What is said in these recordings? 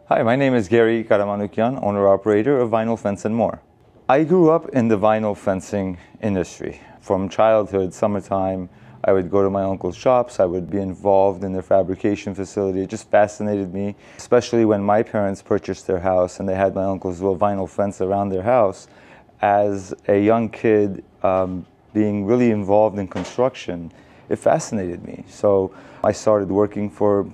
Hi, my name is Gary Karamanukyan, owner-operator of Vinyl Fence and More. I grew up in the vinyl fencing industry. From childhood, summertime, I would go to my uncle's shops, I would be involved in their fabrication facility. It just fascinated me, especially when my parents purchased their house and they had my uncle's little vinyl fence around their house. As a young kid, being really involved in construction, it fascinated me. So I started working for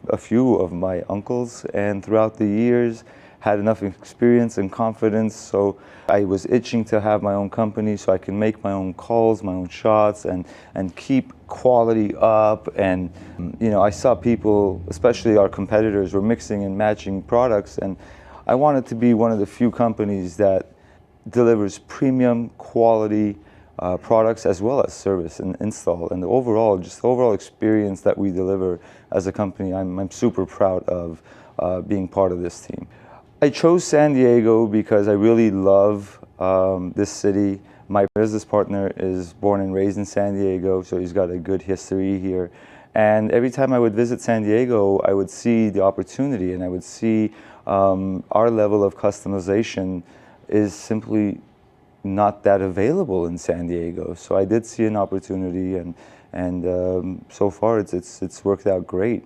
a few of my uncles, and throughout the years had enough experience and confidence, so I was itching to have my own company so I can make my own calls, my own shots, and keep quality up. And I saw people, especially our competitors, were mixing and matching products, and I wanted to be one of the few companies that delivers premium quality products as well as service and install, and the overall experience that we deliver as a company. I'm super proud of being part of this team. I chose San Diego because I really love this city. My business partner is born and raised in San Diego, so he's got a good history here. And every time I would visit San Diego, I would see the opportunity, and I would see our level of customization is simply not that available in San Diego. So I did see an opportunity, and so far it's worked out great.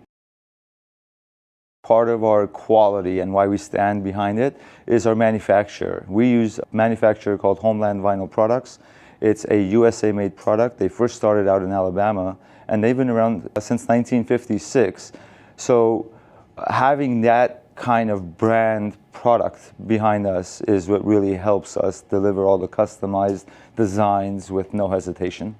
Part of our quality and why we stand behind it is our manufacturer. We use a manufacturer called Homeland Vinyl Products. It's a USA-made product. They first started out in Alabama, and they've been around since 1956. So having that kind of brand product behind us is what really helps us deliver all the customized designs with no hesitation.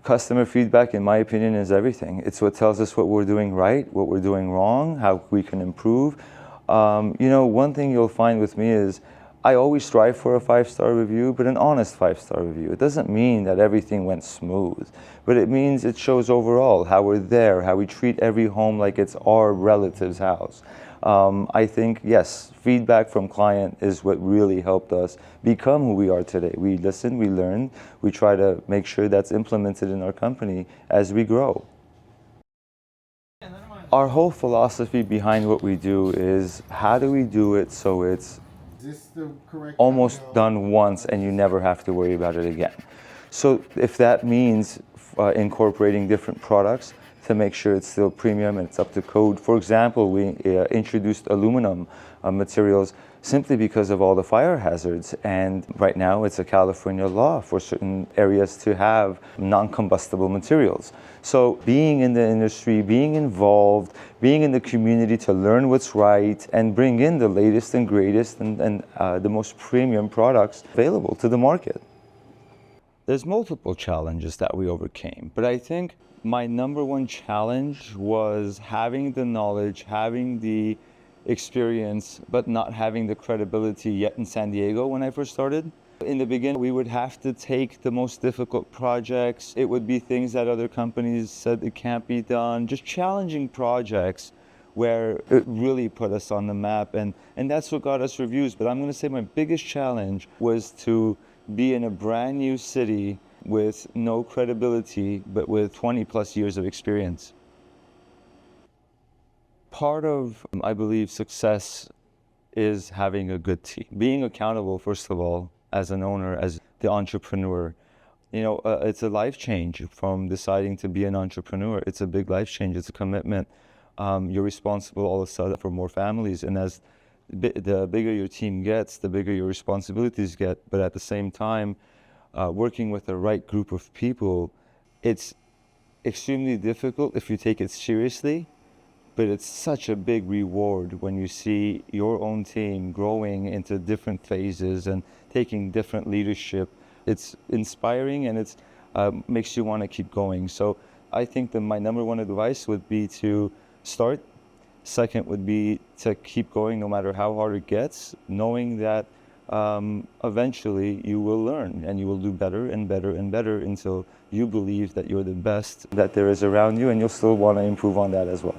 Customer feedback, in my opinion, is everything. It's what tells us what we're doing right, what we're doing wrong, how we can improve. One thing you'll find with me is I always strive for a 5-star review, but an honest 5-star review. It doesn't mean that everything went smooth, but it means it shows overall how we're there, how we treat every home like it's our relative's house. I think, yes, feedback from client is what really helped us become who we are today. We listen, we learn, we try to make sure that's implemented in our company as we grow. Our whole philosophy behind what we do is how do we do it so it's almost done once and you never have to worry about it again. So if that means incorporating different products to make sure it's still premium and it's up to code. For example, we introduced aluminum materials simply because of all the fire hazards, and right now it's a California law for certain areas to have non-combustible materials. So being in the industry, being involved, being in the community to learn what's right and bring in the latest and greatest and the most premium products available to the market. There's multiple challenges that we overcame, but I think my number one challenge was having the knowledge, having the experience, but not having the credibility yet in San Diego when I first started. In the beginning, we would have to take the most difficult projects. It would be things that other companies said it can't be done, just challenging projects where it really put us on the map, and that's what got us reviews. But I'm going to say my biggest challenge was to be in a brand new city with no credibility, but with 20 plus years of experience. Part of, I believe, success is having a good team. Being accountable, first of all, as an owner, as the entrepreneur. It's a life change from deciding to be an entrepreneur. It's a big life change. It's a commitment. You're responsible all of a sudden for more families. And as the bigger your team gets, the bigger your responsibilities get. But at the same time, working with the right group of people, it's extremely difficult if you take it seriously, but it's such a big reward when you see your own team growing into different phases and taking different leadership. It's inspiring, and it makes you want to keep going. So I think that my number one advice would be to start. Second would be to keep going no matter how hard it gets, knowing that eventually you will learn and you will do better and better and better until you believe that you're the best that there is around you, and you'll still want to improve on that as well.